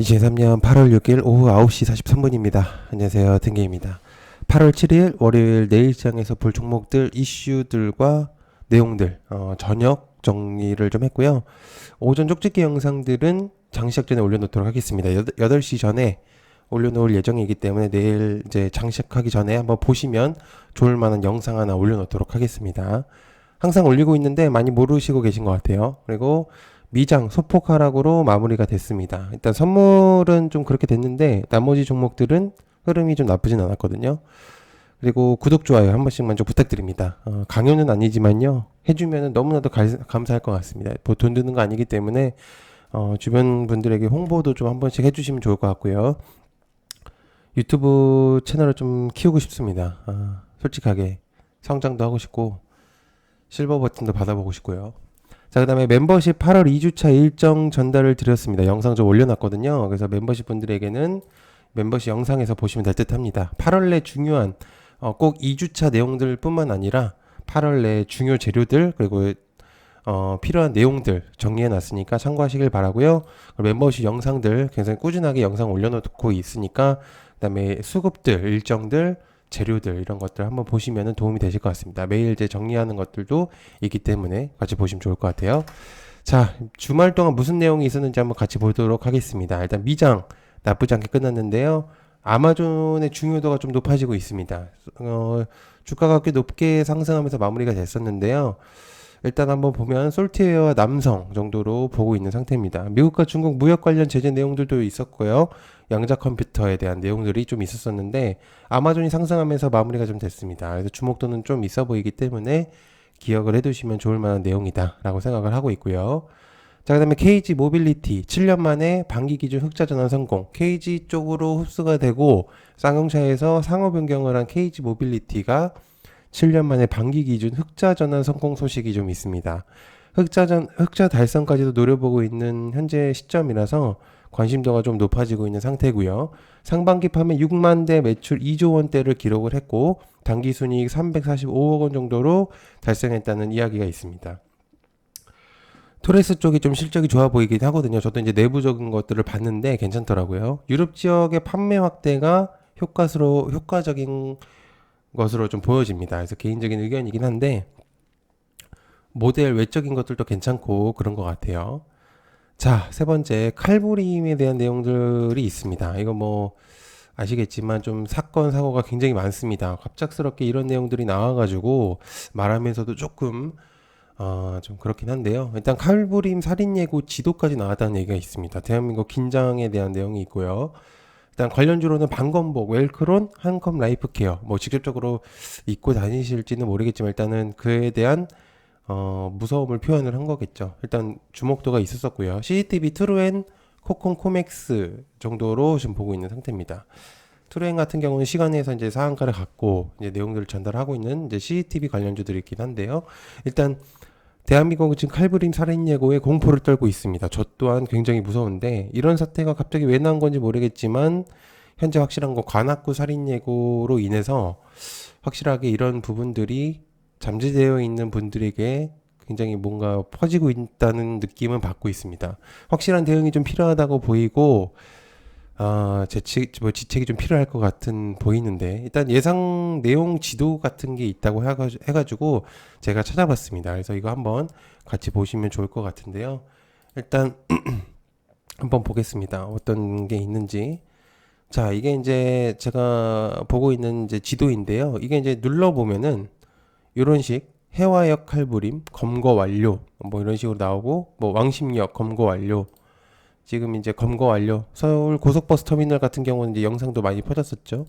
2023년 8월 6일 오후 9시 43분입니다. 안녕하세요. 탱게입니다. 8월 7일 월요일 내일 시장에서 볼 종목들 이슈들과 내용들 저녁 정리를 좀 했고요. 오전 쪽집기 영상들은 장시작 전에 올려놓도록 하겠습니다. 8시 전에 올려놓을 예정이기 때문에 내일 이제 장시작하기 전에 한번 보시면 좋을 만한 영상 하나 올려놓도록 하겠습니다. 항상 올리고 있는데 많이 모르시고 계신 것 같아요. 그리고 미장 소폭 하락으로 마무리가 됐습니다. 일단 선물은 좀 그렇게 됐는데 나머지 종목들은 흐름이 좀 나쁘진 않았거든요. 그리고 구독, 좋아요 한 번씩만 좀 부탁드립니다. 강요는 아니지만요. 해주면 너무나도 감사할 것 같습니다. 뭐 돈 드는 거 아니기 때문에 주변 분들에게 홍보도 좀 한 번씩 해주시면 좋을 것 같고요. 유튜브 채널을 좀 키우고 싶습니다. 솔직하게 성장도 하고 싶고 실버 버튼도 받아보고 싶고요. 자, 그 다음에 멤버십 8월 2주차 일정 전달을 드렸습니다. 영상 좀 올려놨거든요. 그래서 멤버십 분들에게는 멤버십 영상에서 보시면 될 듯 합니다. 8월 내 중요한 꼭 2주차 내용들 뿐만 아니라 8월 내 중요 재료들 그리고 필요한 내용들 정리해놨으니까 참고하시길 바라고요. 멤버십 영상들 굉장히 꾸준하게 영상 올려놓고 있으니까 그 다음에 수급들 일정들 재료들 이런 것들 한번 보시면 도움이 되실 것 같습니다. 매일 이제 정리하는 것들도 있기 때문에 같이 보시면 좋을 것 같아요. 자, 주말 동안 무슨 내용이 있었는지 한번 같이 보도록 하겠습니다. 일단 미장 나쁘지 않게 끝났는데요. 아마존의 중요도가 좀 높아지고 있습니다. 주가가 꽤 높게 상승하면서 마무리가 됐었는데요. 일단 한번 보면 솔트웨어와 남성 정도로 보고 있는 상태입니다. 미국과 중국 무역 관련 제재 내용들도 있었고요. 양자 컴퓨터에 대한 내용들이 좀 있었었는데 아마존이 상승하면서 마무리가 좀 됐습니다. 그래서 주목도는 좀 있어 보이기 때문에 기억을 해두시면 좋을 만한 내용이다 라고 생각을 하고 있고요. 자, 그 다음에 KG 모빌리티 7년 만에 반기 기준 흑자 전환 성공. KG 쪽으로 흡수가 되고 쌍용차에서 상호 변경을 한 KG 모빌리티가 7년 만에 반기 기준 흑자 전환 성공 소식이 좀 있습니다. 흑자 달성까지도 노려보고 있는 현재 시점이라서 관심도가 좀 높아지고 있는 상태고요. 상반기 판매 6만 대 매출 2조 원대를 기록을 했고 단기 순이익 345억 원 정도로 달성했다는 이야기가 있습니다. 토레스 쪽이 좀 실적이 좋아 보이긴 하거든요. 저도 이제 내부적인 것들을 봤는데 괜찮더라고요. 유럽 지역의 판매 확대가 효과적인 것으로 좀 보여집니다. 그래서 개인적인 의견이긴 한데 모델 외적인 것들도 괜찮고 그런 것 같아요. 자, 세 번째 칼부림에 대한 내용들이 있습니다. 이거 뭐 아시겠지만 좀 사건 사고가 굉장히 많습니다. 갑작스럽게 이런 내용들이 나와가지고 말하면서도 조금 좀 그렇긴 한데요. 일단 칼부림 살인 예고 지도까지 나왔다는 얘기가 있습니다. 대한민국 긴장에 대한 내용이 있고요. 일단 관련주로는 방검복, 웰크론, 한컴 라이프케어 뭐 직접적으로 입고 다니실지는 모르겠지만 일단은 그에 대한 무서움을 표현을 한 거겠죠. 일단 주목도가 있었었고요. CCTV 트루엔, 코콘 코맥스 정도로 지금 보고 있는 상태입니다. 트루엔 같은 경우는 시간에서 이제 상한가를 갖고 이제 내용들을 전달하고 있는 이제 CCTV 관련주들이 있긴 한데요. 일단 대한민국은 지금 칼부림 살인 예고에 공포를 떨고 있습니다. 저 또한 굉장히 무서운데 이런 사태가 갑자기 왜 나온 건지 모르겠지만 현재 확실한 건 관악구 살인 예고로 인해서 확실하게 이런 부분들이 잠재되어 있는 분들에게 굉장히 뭔가 퍼지고 있다는 느낌은 받고 있습니다. 확실한 대응이 좀 필요하다고 보이고 지책이 좀 필요할 것 같은 보이는데 일단 예상 내용 지도 같은 게 있다고 해가지고 제가 찾아봤습니다. 그래서 이거 한번 같이 보시면 좋을 것 같은데요. 일단 한번 보겠습니다. 어떤 게 있는지. 자, 이게 이제 제가 보고 있는 이제 지도인데요. 이게 이제 눌러보면은 이런 식 해화역 칼부림 검거 완료 뭐 이런 식으로 나오고 뭐 왕십역 검거 완료 지금 이제 검거 완료. 서울 고속버스 터미널 같은 경우는 이제 영상도 많이 퍼졌었죠.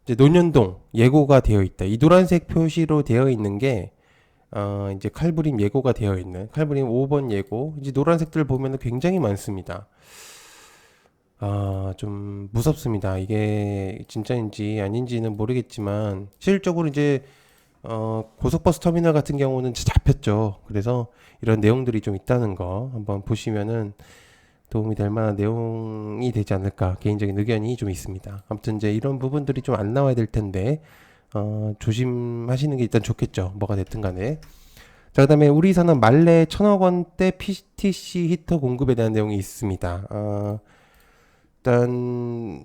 이제 논현동 예고가 되어 있다. 이 노란색 표시로 되어 있는 게 이제 칼부림 예고가 되어 있는 칼부림 5번 예고. 이제 노란색들 보면은 굉장히 많습니다. 좀 무섭습니다. 이게 진짜인지 아닌지는 모르겠지만 실질적으로 이제 고속버스 터미널 같은 경우는 잡혔죠. 그래서 이런 내용들이 좀 있다는 거 한번 보시면은 도움이 될 만한 내용이 되지 않을까 개인적인 의견이 좀 있습니다. 아무튼 이제 이런 부분들이 좀 안 나와야 될 텐데 조심하시는 게 일단 좋겠죠. 뭐가 됐든 간에. 자, 그다음에 우리사는 말레 1,000억 원대 PTC 히터 공급에 대한 내용이 있습니다. 일단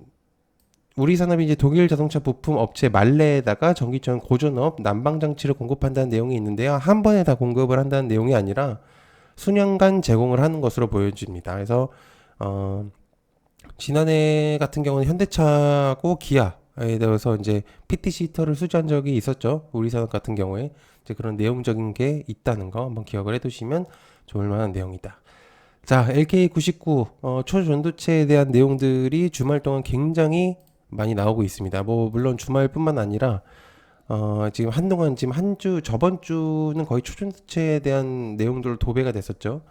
우리 산업이 이제 독일 자동차 부품 업체 말레에다가 전기전 고전업 난방 장치를 공급한다는 내용이 있는데요. 한 번에 다 공급을 한다는 내용이 아니라 수년간 제공을 하는 것으로 보여집니다. 그래서 어, 지난해 같은 경우는 현대차고 기아에 대해서 이제 PTC 히터를 수주한 적이 있었죠. 우리 산업 같은 경우에 이제 그런 내용적인 게 있다는 거 한번 기억을 해두시면 좋을 만한 내용이다. 자, LK99 초전도체에 대한 내용들이 주말 동안 굉장히 많이 나오고 있습니다. 뭐 물론 주말뿐만 아니라 지금 한동안 지금 한 주 저번 주는 거의 초전도체에 대한 내용들로 도배가 됐었죠.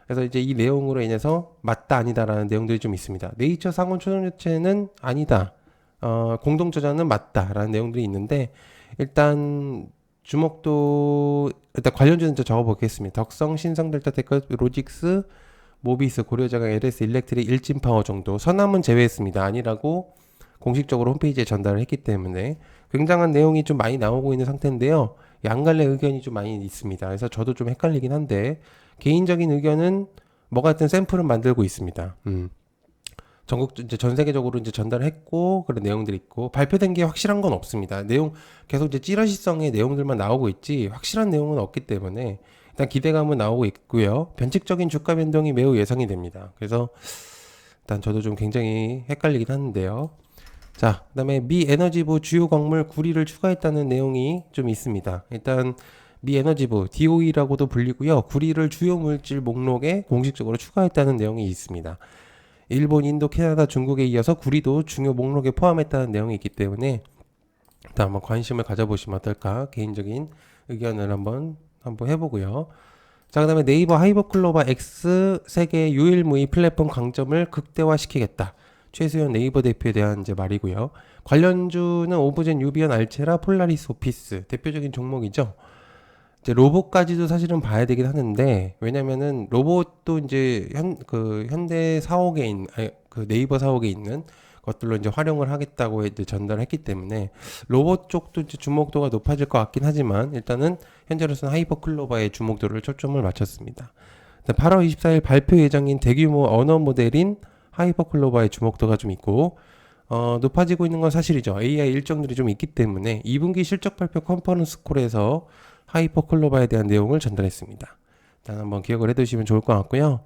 그래서 이제 이 내용으로 인해서 맞다 아니다라는 내용들이 좀 있습니다. 네이처 상온 초전도체는 아니다. 공동 저자는 맞다라는 내용들이 있는데 일단 주목도 일단 관련주는 저 적어보겠습니다. 덕성, 신성, 델타테크, 로직스, 모비스, 고려자강, LS, 일렉트릭, 일진파워 정도 서남은 제외했습니다. 아니라고 공식적으로 홈페이지에 전달을 했기 때문에 굉장한 내용이 좀 많이 나오고 있는 상태인데요. 양갈래 의견이 좀 많이 있습니다. 그래서 저도 좀 헷갈리긴 한데 개인적인 의견은 뭐 같은 샘플은 만들고 있습니다. 전국 이제 전 세계적으로 이제 전달을 했고 그런 내용들이 있고 발표된 게 확실한 건 없습니다. 내용 계속 이제 찌라시성의 내용들만 나오고 있지 확실한 내용은 없기 때문에 일단 기대감은 나오고 있고요. 변칙적인 주가 변동이 매우 예상이 됩니다. 그래서 일단 저도 좀 굉장히 헷갈리긴 하는데요. 자, 그다음에 미 에너지부 주요 광물 구리를 추가했다는 내용이 좀 있습니다. 일단 미 에너지부 DOE라고도 불리고요. 구리를 주요 물질 목록에 공식적으로 추가했다는 내용이 있습니다. 일본, 인도, 캐나다, 중국에 이어서 구리도 중요 목록에 포함했다는 내용이 있기 때문에 일단 한번 관심을 가져보시면 어떨까 개인적인 의견을 한번 해보고요. 자, 그다음에 네이버 하이버클로바 X 세계 유일무이 플랫폼 강점을 극대화시키겠다. 최수현 네이버 대표에 대한 이제 말이고요. 관련주는 오브젠, 유비언, 알체라, 폴라리스 오피스 대표적인 종목이죠. 이제 로봇까지도 사실은 봐야 되긴 하는데 왜냐면은 로봇도 이제 현대 사옥에 있는 그 네이버 사옥에 있는 것들로 이제 활용을 하겠다고 이제 전달했기 때문에 로봇 쪽도 이제 주목도가 높아질 것 같긴 하지만 일단은 현재로서는 하이퍼클로바의 주목도를 초점을 맞췄습니다. 8월 24일 발표 예정인 대규모 언어 모델인 하이퍼클로바의 주목도가 좀 있고 높아지고 있는 건 사실이죠. AI 일정들이 좀 있기 때문에 2분기 실적 발표 컨퍼런스 콜에서 하이퍼클로바에 대한 내용을 전달했습니다. 일단 한번 기억을 해두시면 좋을 것 같고요.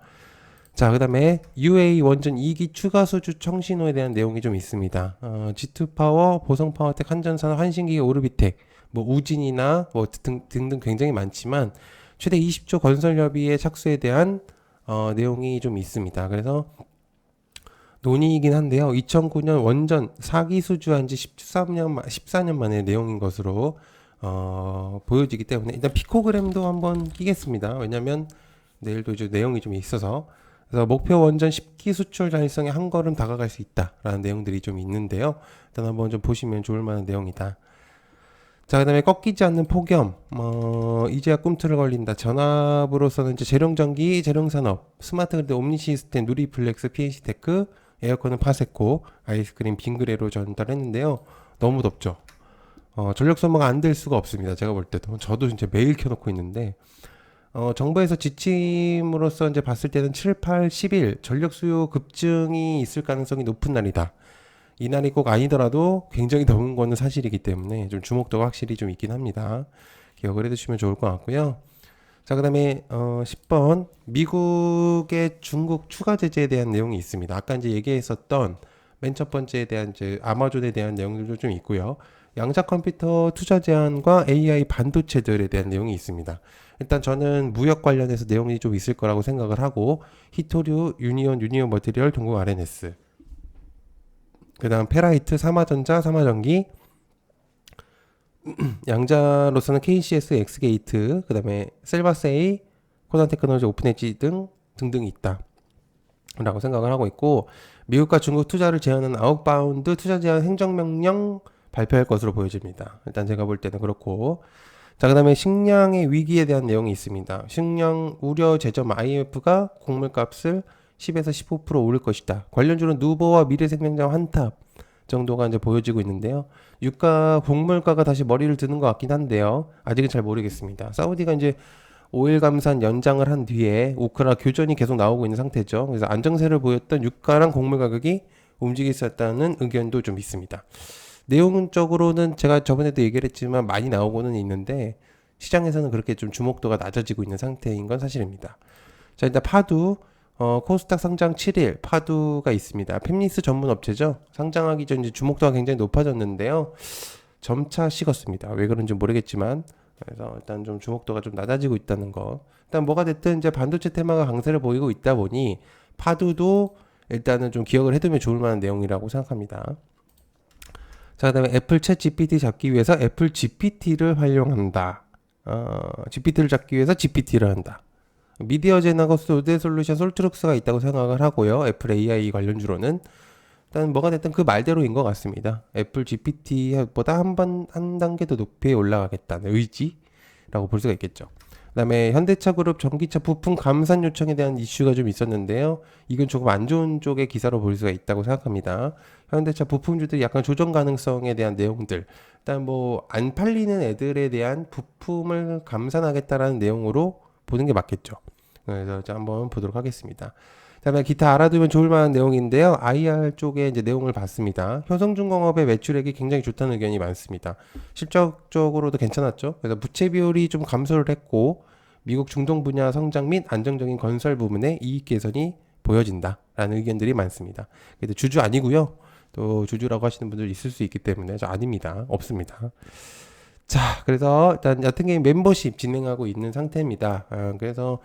자, 그 다음에 UA 원전 2기 추가 수주 청신호에 대한 내용이 좀 있습니다. G2파워, 보성파워텍, 한전산, 환신기계, 오르비텍, 뭐 우진이나 뭐 등등 굉장히 많지만 최대 20조 건설협의회 착수에 대한 내용이 좀 있습니다. 그래서 논의이긴 한데요. 2009년 원전 4기 수주한 지 14년 만의 내용인 것으로 보여지기 때문에 일단 피코그램도 한번 끼겠습니다. 왜냐면 내일도 이제 내용이 좀 있어서 그래서 목표 원전 10기 수출 달성에 한 걸음 다가갈 수 있다라는 내용들이 좀 있는데요. 일단 한번 좀 보시면 좋을 만한 내용이다. 자, 그다음에 꺾이지 않는 폭염, 이제야 꿈틀을 걸린다. 전압으로서는 이제 재룡전기, 재룡산업, 스마트그리드, 옴니시스템, 누리플렉스, PNC테크, 에어컨은 파세코, 아이스크림 빙그레로 전달했는데요. 너무 덥죠. 전력 소모가 안 될 수가 없습니다. 제가 볼 때도 저도 진짜 매일 켜놓고 있는데 정부에서 지침으로서 이제 봤을 때는 7, 8, 10일 전력 수요 급증이 있을 가능성이 높은 날이다. 이 날이 꼭 아니더라도 굉장히 더운 거는 사실이기 때문에 좀 주목도가 확실히 좀 있긴 합니다. 기억을 해두시면 좋을 것 같고요. 자, 그 다음에 10번 미국의 중국 추가 제재에 대한 내용이 있습니다. 아까 이제 얘기했었던 맨 첫 번째에 대한 이제 아마존에 대한 내용들도 좀 있고요. 양자 컴퓨터 투자 제한과 AI 반도체들에 대한 내용이 있습니다. 일단 저는 무역 관련해서 내용이 좀 있을 거라고 생각을 하고 히토류, 유니온 머티리얼, 동국 RNS 그 다음 페라이트, 삼화전자, 삼화전기 양자로서는 KCS, 엑스게이트 그 다음에 셀바세이, 코난테크놀로지, 오픈엣지 등등이 있다 라고 생각을 하고 있고 미국과 중국 투자를 제한하는 아웃바운드 투자 제한 행정명령 발표할 것으로 보여집니다. 일단 제가 볼 때는 그렇고 자, 그 다음에 식량의 위기에 대한 내용이 있습니다. 식량 우려 제점 IMF가 곡물값을 10에서 15% 오를 것이다. 관련주는 누보와 미래생명장 한탑 정도가 이제 보여지고 있는데요. 유가, 곡물가가 다시 머리를 드는 것 같긴 한데요. 아직은 잘 모르겠습니다. 사우디가 이제 오일 감산 연장을 한 뒤에 우크라 교전이 계속 나오고 있는 상태죠. 그래서 안정세를 보였던 유가랑 곡물 가격이 움직일 수 있다는 의견도 좀 있습니다. 내용적으로는 제가 저번에도 얘기를 했지만 많이 나오고는 있는데 시장에서는 그렇게 좀 주목도가 낮아지고 있는 상태인 건 사실입니다. 자, 일단 파두 코스닥 상장 7일 파두가 있습니다. 팹리스 전문 업체죠. 상장하기 전 이제 주목도가 굉장히 높아졌는데요. 점차 식었습니다. 왜 그런지 모르겠지만 그래서 일단 좀 주목도가 좀 낮아지고 있다는 거. 일단 뭐가 됐든 이제 반도체 테마가 강세를 보이고 있다 보니 파두도 일단은 좀 기억을 해두면 좋을 만한 내용이라고 생각합니다. 자, 그다음에 애플 챗 GPT 잡기 위해서 애플 GPT를 활용한다. GPT를 잡기 위해서 GPT를 한다. 미디어 제나거 소드 솔루션 솔트룩스가 있다고 생각을 하고요. 애플 AI 관련주로는 일단 뭐가 됐든 그 말대로인 것 같습니다. 애플 GPT보다 한 단계 더 높이 올라가겠다는 의지라고 볼 수가 있겠죠. 그다음에 현대차 그룹 전기차 부품 감산 요청에 대한 이슈가 좀 있었는데요. 이건 조금 안 좋은 쪽의 기사로 볼 수가 있다고 생각합니다. 현대차 부품주들이 약간 조정 가능성에 대한 내용들, 일단 뭐 안 팔리는 애들에 대한 부품을 감산하겠다라는 내용으로 보는 게 맞겠죠. 그래서 한번 보도록 하겠습니다. 그다음에 기타 알아두면 좋을 만한 내용인데요. IR 쪽에 이제 내용을 봤습니다. 효성중공업의 매출액이 굉장히 좋다는 의견이 많습니다. 실적적으로도 괜찮았죠. 그래서 부채 비율이 좀 감소를 했고 미국 중동 분야 성장 및 안정적인 건설 부문의 이익 개선이 보여진다라는 의견들이 많습니다. 근데 주주 아니고요. 또 주주라고 하시는 분들 있을 수 있기 때문에 저 아닙니다. 없습니다. 자, 그래서 일단 얕은게임 멤버십 진행하고 있는 상태입니다. 그래서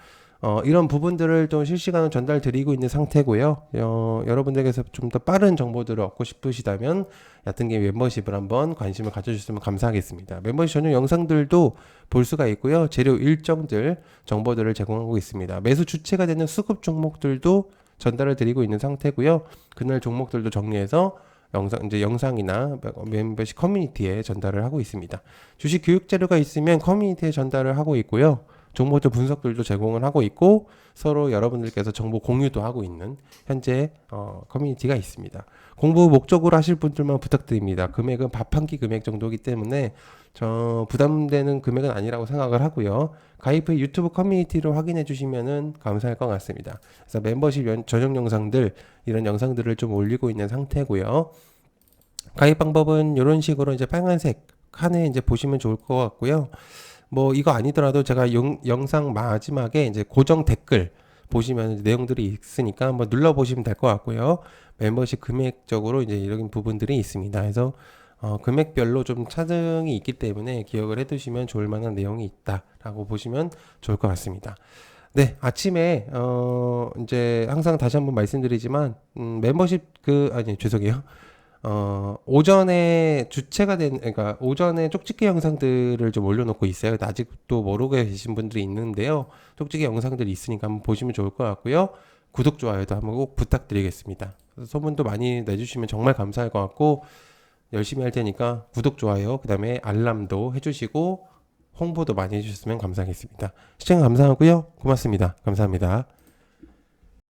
이런 부분들을 좀 실시간으로 전달 드리고 있는 상태고요. 여러분들께서 좀 더 빠른 정보들을 얻고 싶으시다면 얕은게임 멤버십을 한번 관심을 가져주셨으면 감사하겠습니다. 멤버십 전용 영상들도 볼 수가 있고요. 재료 일정들 정보들을 제공하고 있습니다. 매수 주체가 되는 수급 종목들도 전달을 드리고 있는 상태고요. 그날 종목들도 정리해서 영상이나 멤버십 커뮤니티에 전달을 하고 있습니다. 주식 교육 자료가 있으면 커뮤니티에 전달을 하고 있고요. 정보들 분석들도 제공을 하고 있고 서로 여러분들께서 정보 공유도 하고 있는 현재 커뮤니티가 있습니다. 공부 목적으로 하실 분들만 부탁드립니다. 금액은 밥 한 끼 금액 정도이기 때문에 저 부담되는 금액은 아니라고 생각을 하고요. 가입 후 유튜브 커뮤니티를 확인해 주시면은 감사할 것 같습니다. 그래서 멤버십 전용 영상들 이런 영상들을 좀 올리고 있는 상태고요. 가입 방법은 이런 식으로 이제 빨간색 칸에 이제 보시면 좋을 것 같고요. 뭐 이거 아니더라도 제가 영상 마지막에 이제 고정 댓글 보시면 내용들이 있으니까 한번 눌러 보시면 될 것 같고요. 멤버십 금액적으로 이제 이런 부분들이 있습니다. 그래서 금액별로 좀 차등이 있기 때문에 기억을 해두시면 좋을 만한 내용이 있다라고 보시면 좋을 것 같습니다. 네, 아침에 이제 항상 다시 한번 말씀드리지만 멤버십 아니 죄송해요. 오전에 주체가 된, 그러니까 오전에 쪽집게 영상들을 좀 올려놓고 있어요. 아직도 모르고 계신 분들이 있는데요. 쪽집게 영상들이 있으니까 한번 보시면 좋을 것 같고요. 구독, 좋아요도 한번 꼭 부탁드리겠습니다. 소문도 많이 내주시면 정말 감사할 것 같고, 열심히 할 테니까 구독, 좋아요, 그 다음에 알람도 해주시고, 홍보도 많이 해주셨으면 감사하겠습니다. 시청 감사하고요. 고맙습니다. 감사합니다.